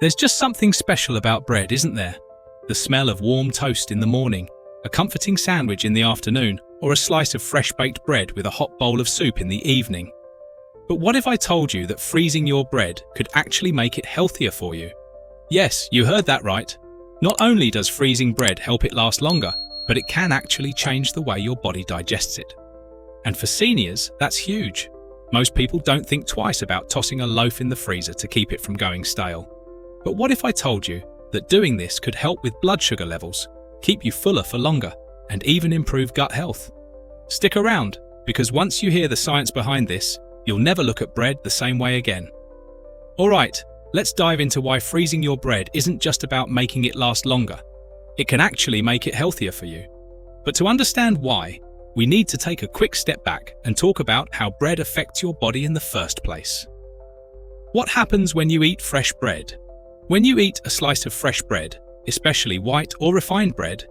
There's just something special about bread, isn't there? The smell of warm toast in the morning, a comforting sandwich in the afternoon, or a slice of fresh-baked bread with a hot bowl of soup in the evening. But what if I told you that freezing your bread could actually make it healthier for you? Yes, you heard that right. Not only does freezing bread help it last longer, but it can actually change the way your body digests it. And for seniors, that's huge. Most people don't think twice about tossing a loaf in the freezer to keep it from going stale. But what if I told you that doing this could help with blood sugar levels, keep you fuller for longer, and even improve gut health? Stick around, because once you hear the science behind this, you'll never look at bread the same way again. Alright, let's dive into why freezing your bread isn't just about making it last longer. It can actually make it healthier for you. But to understand why, we need to take a quick step back and talk about how bread affects your body in the first place. What happens when you eat fresh bread? When you eat a slice of fresh bread, especially white or refined bread,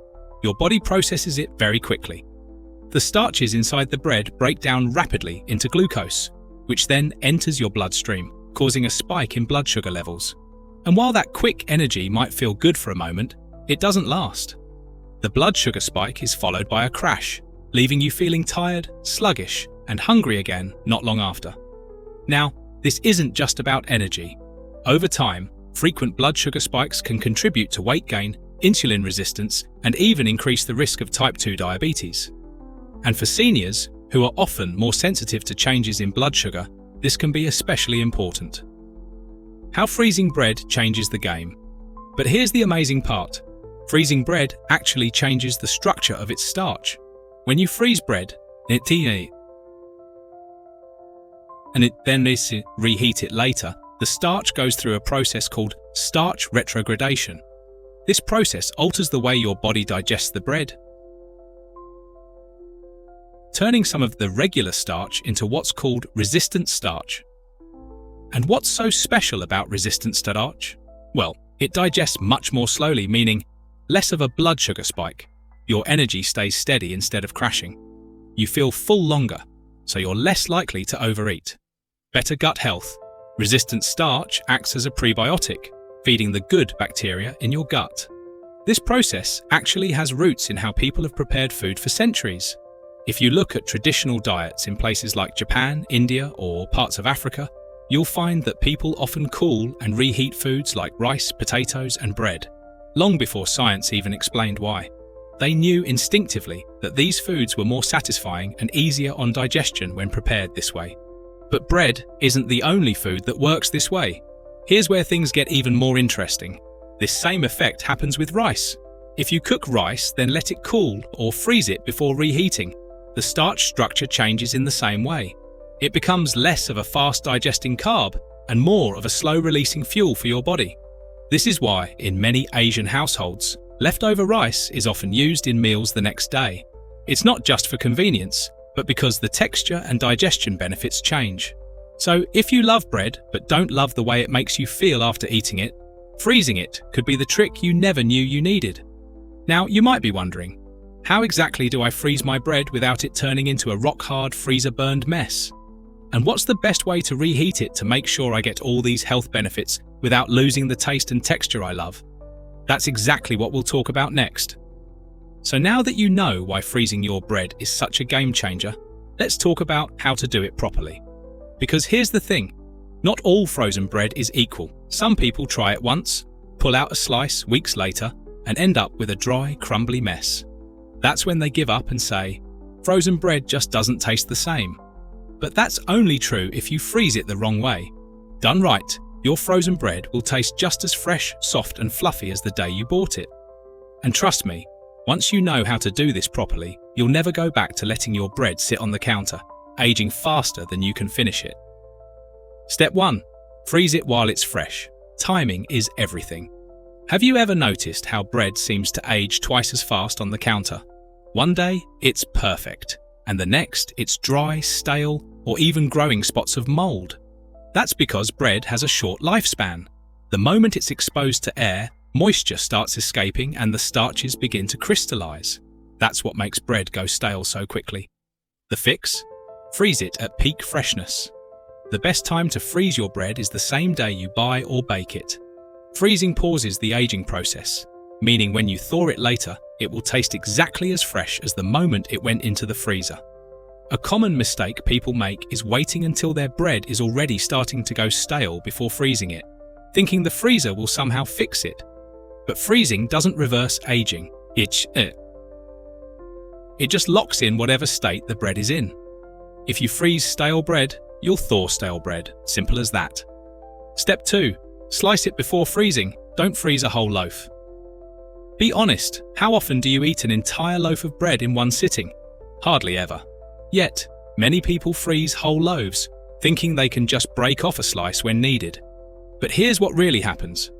your body processes it very quickly. The starches inside the bread break down rapidly into glucose, which then enters your bloodstream, causing a spike in blood sugar levels. And while that quick energy might feel good for a moment, it doesn't last. The blood sugar spike is followed by a crash, leaving you feeling tired, sluggish, and hungry again not long after. Now, this isn't just about energy. Over time, frequent blood sugar spikes can contribute to weight gain, insulin resistance, and even increase the risk of type 2 diabetes. And for seniors, who are often more sensitive to changes in blood sugar, this can be especially important. How freezing bread changes the game. But here's the amazing part. Freezing bread actually changes the structure of its starch. When you freeze bread, and then reheat it later, the starch goes through a process called starch retrogradation. This process alters the way your body digests the bread, turning some of the regular starch into what's called resistant starch. And what's so special about resistant starch? Well, it digests much more slowly, meaning less of a blood sugar spike. Your energy stays steady instead of crashing. You feel full longer, so you're less likely to overeat. Better gut health. Resistant starch acts as a prebiotic, feeding the good bacteria in your gut. This process actually has roots in how people have prepared food for centuries. If you look at traditional diets in places like Japan, India, or parts of Africa, you'll find that people often cool and reheat foods like rice, potatoes, and bread, long before science even explained why. They knew instinctively that these foods were more satisfying and easier on digestion when prepared this way. But bread isn't the only food that works this way. Here's where things get even more interesting. This same effect happens with rice. If you cook rice, then let it cool or freeze it before reheating. The starch structure changes in the same way. It becomes less of a fast-digesting carb and more of a slow-releasing fuel for your body. This is why, in many Asian households, leftover rice is often used in meals the next day. It's not just for convenience, but because the texture and digestion benefits change. So, if you love bread but don't love the way it makes you feel after eating it, freezing it could be the trick you never knew you needed. Now, you might be wondering, how exactly do I freeze my bread without it turning into a rock-hard, freezer-burned mess? And what's the best way to reheat it to make sure I get all these health benefits without losing the taste and texture I love? That's exactly what we'll talk about next. So now that you know why freezing your bread is such a game changer, let's talk about how to do it properly. Because here's the thing, not all frozen bread is equal. Some people try it once, pull out a slice weeks later, and end up with a dry, crumbly mess. That's when they give up and say, frozen bread just doesn't taste the same. But that's only true if you freeze it the wrong way. Done right, your frozen bread will taste just as fresh, soft, and fluffy as the day you bought it. And trust me, once you know how to do this properly, you'll never go back to letting your bread sit on the counter, aging faster than you can finish it. Step 1. Freeze it while it's fresh. Timing is everything. Have you ever noticed how bread seems to age twice as fast on the counter? One day, it's perfect, and the next, it's dry, stale, or even growing spots of mold. That's because bread has a short lifespan. The moment it's exposed to air, moisture starts escaping and the starches begin to crystallize. That's what makes bread go stale so quickly. The fix? Freeze it at peak freshness. The best time to freeze your bread is the same day you buy or bake it. Freezing pauses the aging process, meaning when you thaw it later, it will taste exactly as fresh as the moment it went into the freezer. A common mistake people make is waiting until their bread is already starting to go stale before freezing it, thinking the freezer will somehow fix it. But freezing doesn't reverse aging. It just locks in whatever state the bread is in. If you freeze stale bread, you'll thaw stale bread. Simple as that. Step 2. Slice it before freezing. Don't freeze a whole loaf. Be honest, how often do you eat an entire loaf of bread in one sitting? Hardly ever. Yet, many people freeze whole loaves, thinking they can just break off a slice when needed. But here's what really happens.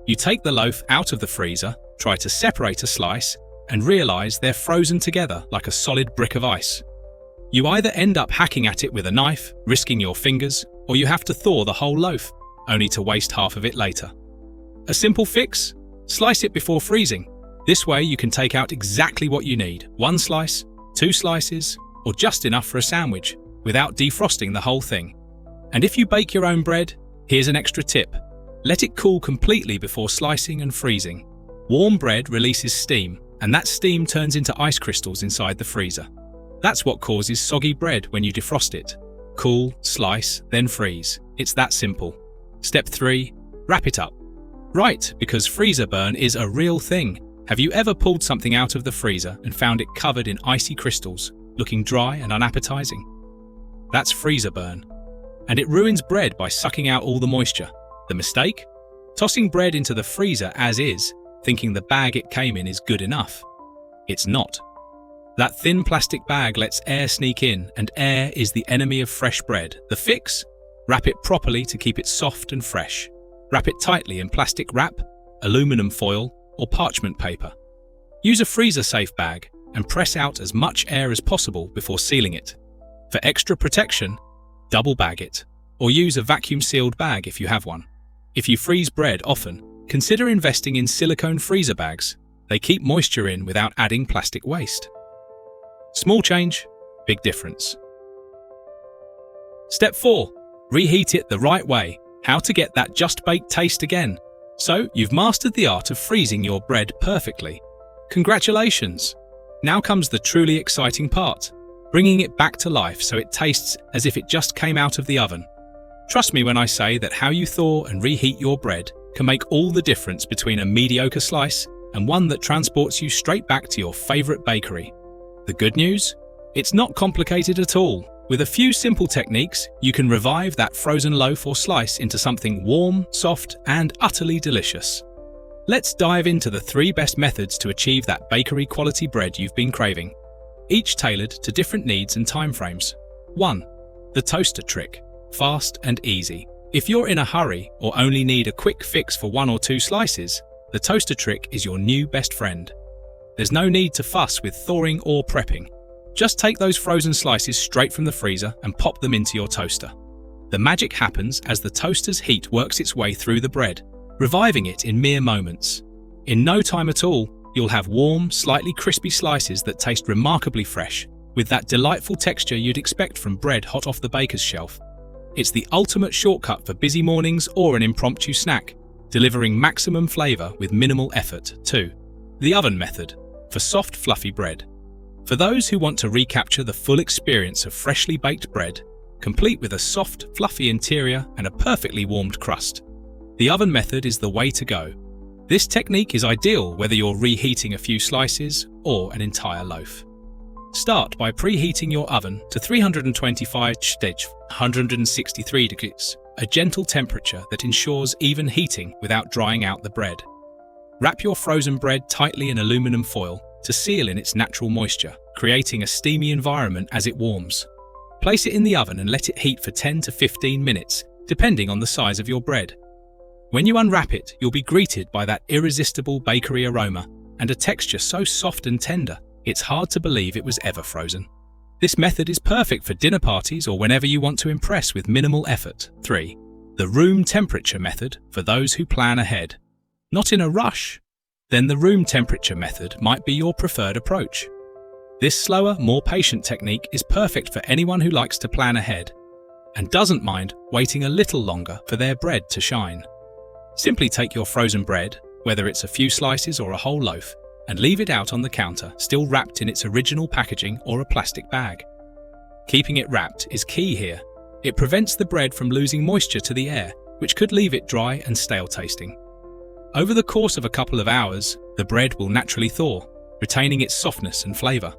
You take the loaf out of the freezer, try to separate a slice, and realize they're frozen together like a solid brick of ice. You either end up hacking at it with a knife, risking your fingers, or you have to thaw the whole loaf, only to waste half of it later. A simple fix? Slice it before freezing. This way you can take out exactly what you need, 1 slice, 2 slices, or just enough for a sandwich, without defrosting the whole thing. And if you bake your own bread, here's an extra tip. Let it cool completely before slicing and freezing. Warm bread releases steam, and that steam turns into ice crystals inside the freezer. That's what causes soggy bread when you defrost it. Cool, slice, then freeze. It's that simple. Step 3. Wrap it up. Right, because freezer burn is a real thing. Have you ever pulled something out of the freezer and found it covered in icy crystals, looking dry and unappetizing? That's freezer burn. And it ruins bread by sucking out all the moisture. The mistake? Tossing bread into the freezer as is, thinking the bag it came in is good enough. It's not. That thin plastic bag lets air sneak in, and air is the enemy of fresh bread. The fix? Wrap it properly to keep it soft and fresh. Wrap it tightly in plastic wrap, aluminum foil, or parchment paper. Use a freezer-safe bag and press out as much air as possible before sealing it. For extra protection, double bag it, or use a vacuum-sealed bag if you have one. If you freeze bread often, consider investing in silicone freezer bags. They keep moisture in without adding plastic waste. Small change, big difference. Step 4. Reheat it the right way. How to get that just-baked taste again. So, you've mastered the art of freezing your bread perfectly. Congratulations! Now comes the truly exciting part, bringing it back to life so it tastes as if it just came out of the oven. Trust me when I say that how you thaw and reheat your bread can make all the difference between a mediocre slice and one that transports you straight back to your favorite bakery. The good news? It's not complicated at all. With a few simple techniques, you can revive that frozen loaf or slice into something warm, soft, and utterly delicious. Let's dive into the 3 best methods to achieve that bakery quality bread you've been craving, each tailored to different needs and timeframes. 1. The toaster trick. Fast and easy. If you're in a hurry or only need a quick fix for 1 or 2 slices, the toaster trick is your new best friend. There's no need to fuss with thawing or prepping. Just take those frozen slices straight from the freezer and pop them into your toaster. The magic happens as the toaster's heat works its way through the bread, reviving it in mere moments. In no time at all, you'll have warm, slightly crispy slices that taste remarkably fresh, with that delightful texture you'd expect from bread hot off the baker's shelf. It's the ultimate shortcut for busy mornings or an impromptu snack, delivering maximum flavor with minimal effort. 2. The oven method, for soft, fluffy bread. For those who want to recapture the full experience of freshly baked bread, complete with a soft, fluffy interior and a perfectly warmed crust, the oven method is the way to go. This technique is ideal whether you're reheating a few slices or an entire loaf. Start by preheating your oven to 325 degrees, 163 degrees, a gentle temperature that ensures even heating without drying out the bread. Wrap your frozen bread tightly in aluminum foil to seal in its natural moisture, creating a steamy environment as it warms. Place it in the oven and let it heat for 10 to 15 minutes, depending on the size of your bread. When you unwrap it, you'll be greeted by that irresistible bakery aroma and a texture so soft and tender, it's hard to believe it was ever frozen. This method is perfect for dinner parties or whenever you want to impress with minimal effort. 3. The room temperature method for those who plan ahead. Not in a rush? Then the room temperature method might be your preferred approach. This slower, more patient technique is perfect for anyone who likes to plan ahead and doesn't mind waiting a little longer for their bread to shine. Simply take your frozen bread, whether it's a few slices or a whole loaf, and leave it out on the counter, still wrapped in its original packaging or a plastic bag. Keeping it wrapped is key here. It prevents the bread from losing moisture to the air, which could leave it dry and stale tasting. Over the course of a couple of hours, the bread will naturally thaw, retaining its softness and flavour.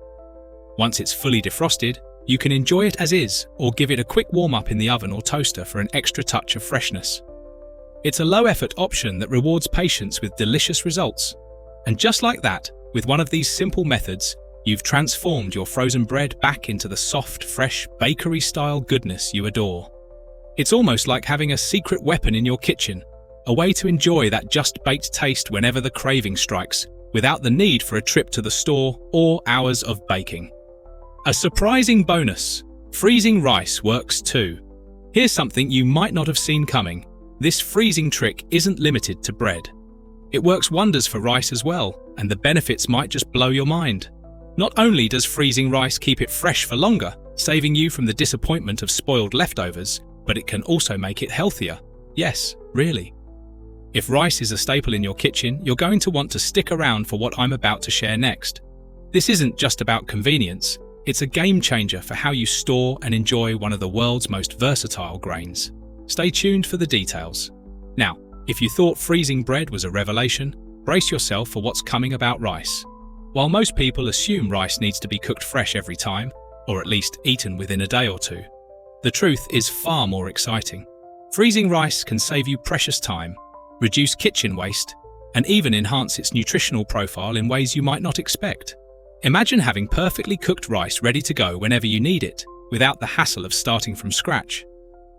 Once it's fully defrosted, you can enjoy it as is or give it a quick warm-up in the oven or toaster for an extra touch of freshness. It's a low-effort option that rewards patience with delicious results. And just like that, with one of these simple methods, you've transformed your frozen bread back into the soft, fresh, bakery-style goodness you adore. It's almost like having a secret weapon in your kitchen, a way to enjoy that just-baked taste whenever the craving strikes, without the need for a trip to the store or hours of baking. A surprising bonus: freezing rice works too. Here's something you might not have seen coming. This freezing trick isn't limited to bread. It works wonders for rice as well, and the benefits might just blow your mind. Not only does freezing rice keep it fresh for longer, saving you from the disappointment of spoiled leftovers, but it can also make it healthier. Yes, really. If rice is a staple in your kitchen, you're going to want to stick around for what I'm about to share next. This isn't just about convenience, it's a game changer for how you store and enjoy one of the world's most versatile grains. Stay tuned for the details. Now, if you thought freezing bread was a revelation, brace yourself for what's coming about rice. While most people assume rice needs to be cooked fresh every time, or at least eaten within a day or two, the truth is far more exciting. Freezing rice can save you precious time, reduce kitchen waste, and even enhance its nutritional profile in ways you might not expect. Imagine having perfectly cooked rice ready to go whenever you need it, without the hassle of starting from scratch.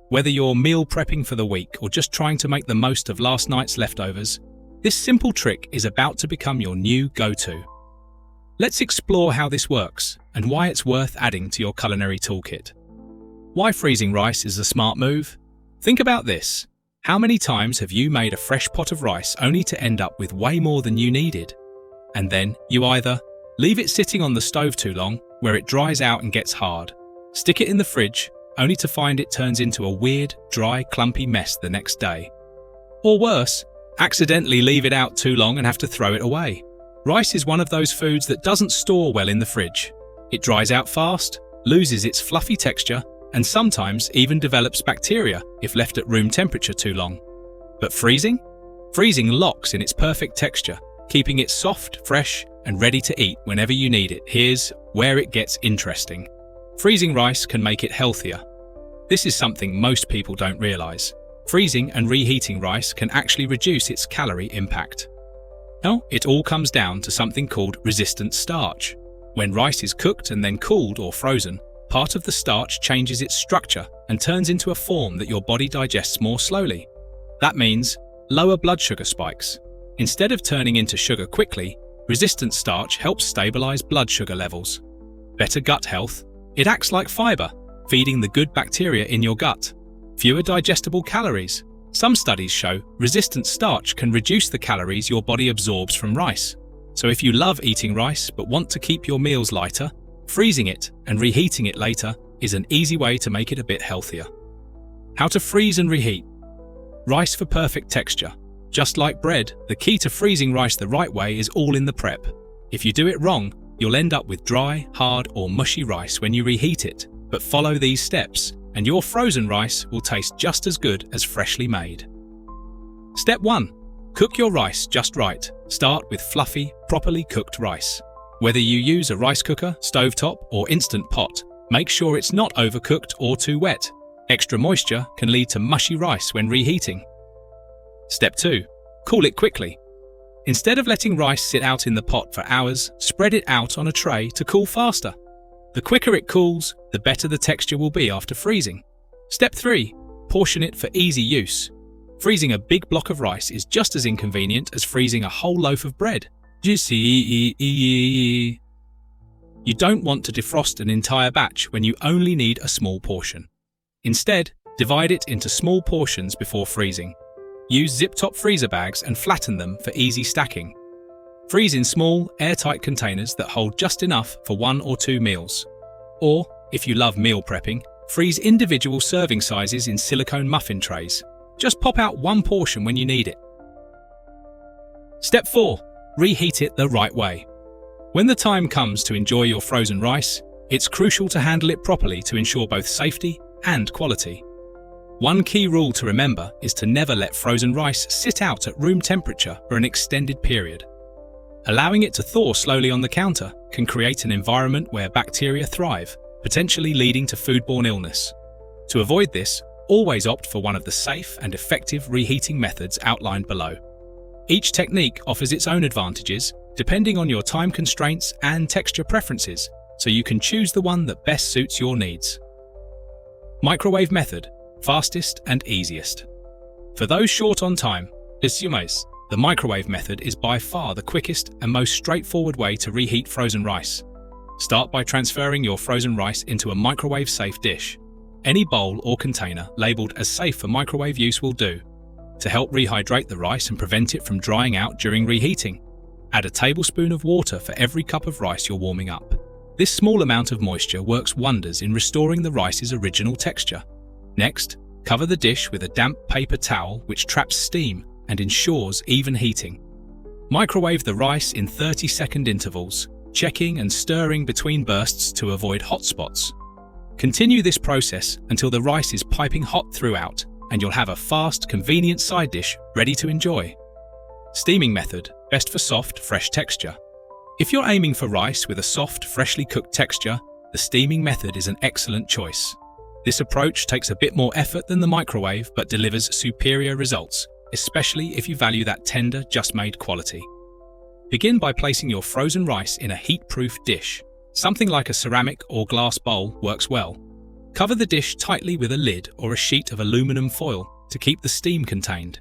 Whether you're meal prepping for the week or just trying to make the most of last night's leftovers, this simple trick is about to become your new go-to. Let's explore how this works and why it's worth adding to your culinary toolkit. Why freezing rice is a smart move? Think about this. How many times have you made a fresh pot of rice only to end up with way more than you needed? And then you either leave it sitting on the stove too long, where it dries out and gets hard, stick it in the fridge, only to find it turns into a weird, dry, clumpy mess the next day. Or worse, accidentally leave it out too long and have to throw it away. Rice is one of those foods that doesn't store well in the fridge. It dries out fast, loses its fluffy texture, and sometimes even develops bacteria if left at room temperature too long. But freezing? Freezing locks in its perfect texture, keeping it soft, fresh, and ready to eat whenever you need it. Here's where it gets interesting. Freezing rice can make it healthier. This is something most people don't realize. Freezing and reheating rice can actually reduce its calorie impact. Now, it all comes down to something called resistant starch. When rice is cooked and then cooled or frozen, part of the starch changes its structure and turns into a form that your body digests more slowly. That means lower blood sugar spikes. Instead of turning into sugar quickly, resistant starch helps stabilize blood sugar levels. Better gut health. It acts like fiber, feeding the good bacteria in your gut. Fewer digestible calories. Some studies show resistant starch can reduce the calories your body absorbs from rice. So if you love eating rice but want to keep your meals lighter, freezing it and reheating it later is an easy way to make it a bit healthier. How to freeze and reheat. Rice for perfect texture. Just like bread, the key to freezing rice the right way is all in the prep. If you do it wrong, you'll end up with dry, hard, or mushy rice when you reheat it. But follow these steps, and your frozen rice will taste just as good as freshly made. Step 1. Cook your rice just right. Start with fluffy, properly cooked rice. Whether you use a rice cooker, stovetop, or instant pot, make sure it's not overcooked or too wet. Extra moisture can lead to mushy rice when reheating. Step 2. Cool it quickly. Instead of letting rice sit out in the pot for hours, spread it out on a tray to cool faster. The quicker it cools, the better the texture will be after freezing. Step 3. Portion it for easy use. Freezing a big block of rice is just as inconvenient as freezing a whole loaf of bread. You don't want to defrost an entire batch when you only need a small portion. Instead, divide it into small portions before freezing. Use zip-top freezer bags and flatten them for easy stacking. Freeze in small, airtight containers that hold just enough for 1 or 2 meals. Or, if you love meal prepping, freeze individual serving sizes in silicone muffin trays. Just pop out one portion when you need it. Step 4. Reheat it the right way. When the time comes to enjoy your frozen rice, it's crucial to handle it properly to ensure both safety and quality. One key rule to remember is to never let frozen rice sit out at room temperature for an extended period. Allowing it to thaw slowly on the counter can create an environment where bacteria thrive, potentially leading to foodborne illness. To avoid this, always opt for one of the safe and effective reheating methods outlined below. Each technique offers its own advantages, depending on your time constraints and texture preferences, so you can choose the one that best suits your needs. Microwave method, fastest and easiest. For those short on time, the microwave method is by far the quickest and most straightforward way to reheat frozen rice. Start by transferring your frozen rice into a microwave-safe dish. Any bowl or container labeled as safe for microwave use will do. To help rehydrate the rice and prevent it from drying out during reheating, add a tablespoon of water for every cup of rice you're warming up. This small amount of moisture works wonders in restoring the rice's original texture. Next, cover the dish with a damp paper towel which traps steam and ensures even heating. Microwave the rice in 30-second intervals, checking and stirring between bursts to avoid hot spots. Continue this process until the rice is piping hot throughout, and you'll have a fast, convenient side dish ready to enjoy. Steaming method, best for soft, fresh texture. If you're aiming for rice with a soft, freshly cooked texture, the steaming method is an excellent choice. This approach takes a bit more effort than the microwave but delivers superior results, especially if you value that tender, just-made quality. Begin by placing your frozen rice in a heat-proof dish. Something like a ceramic or glass bowl works well. Cover the dish tightly with a lid or a sheet of aluminum foil to keep the steam contained.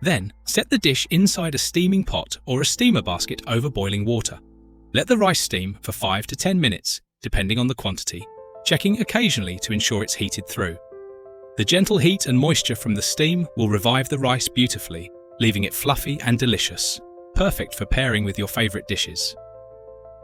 Then, set the dish inside a steaming pot or a steamer basket over boiling water. Let the rice steam for 5 to 10 minutes, depending on the quantity, checking occasionally to ensure it's heated through. The gentle heat and moisture from the steam will revive the rice beautifully, leaving it fluffy and delicious, perfect for pairing with your favorite dishes.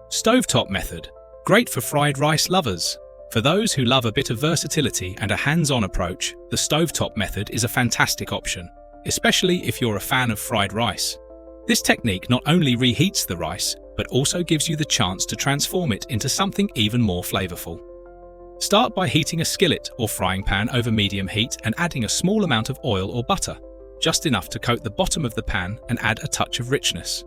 Stovetop method, great for fried rice lovers. For those who love a bit of versatility and a hands-on approach, the stovetop method is a fantastic option, especially if you're a fan of fried rice. This technique not only reheats the rice, but also gives you the chance to transform it into something even more flavorful. Start by heating a skillet or frying pan over medium heat and adding a small amount of oil or butter, just enough to coat the bottom of the pan and add a touch of richness.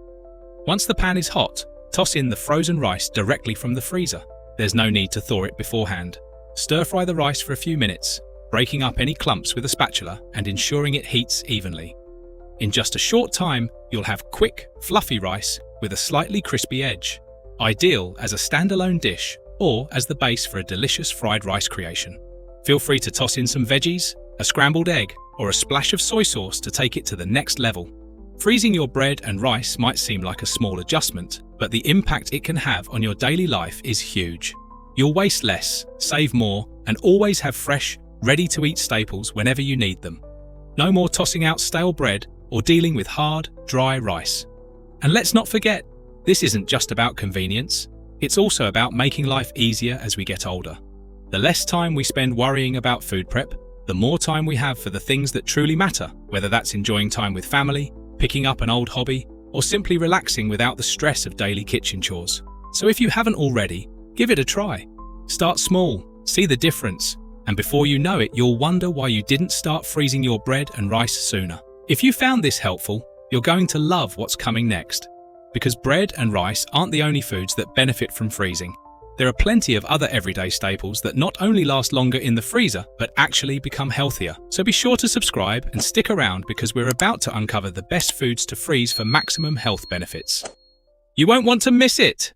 Once the pan is hot, toss in the frozen rice directly from the freezer. There's no need to thaw it beforehand. Stir-fry the rice for a few minutes, breaking up any clumps with a spatula and ensuring it heats evenly. In just a short time, you'll have quick, fluffy rice with a slightly crispy edge, ideal as a standalone dish or as the base for a delicious fried rice creation. Feel free to toss in some veggies, a scrambled egg, or a splash of soy sauce to take it to the next level. Freezing your bread and rice might seem like a small adjustment, but the impact it can have on your daily life is huge. You'll waste less, save more, and always have fresh, ready-to-eat staples whenever you need them. No more tossing out stale bread or dealing with hard, dry rice. And let's not forget, this isn't just about convenience. It's also about making life easier as we get older. The less time we spend worrying about food prep, the more time we have for the things that truly matter, whether that's enjoying time with family, picking up an old hobby, or simply relaxing without the stress of daily kitchen chores. So if you haven't already, give it a try. Start small, see the difference, and before you know it, you'll wonder why you didn't start freezing your bread and rice sooner. If you found this helpful, you're going to love what's coming next. Because bread and rice aren't the only foods that benefit from freezing. There are plenty of other everyday staples that not only last longer in the freezer, but actually become healthier. So be sure to subscribe and stick around because we're about to uncover the best foods to freeze for maximum health benefits. You won't want to miss it!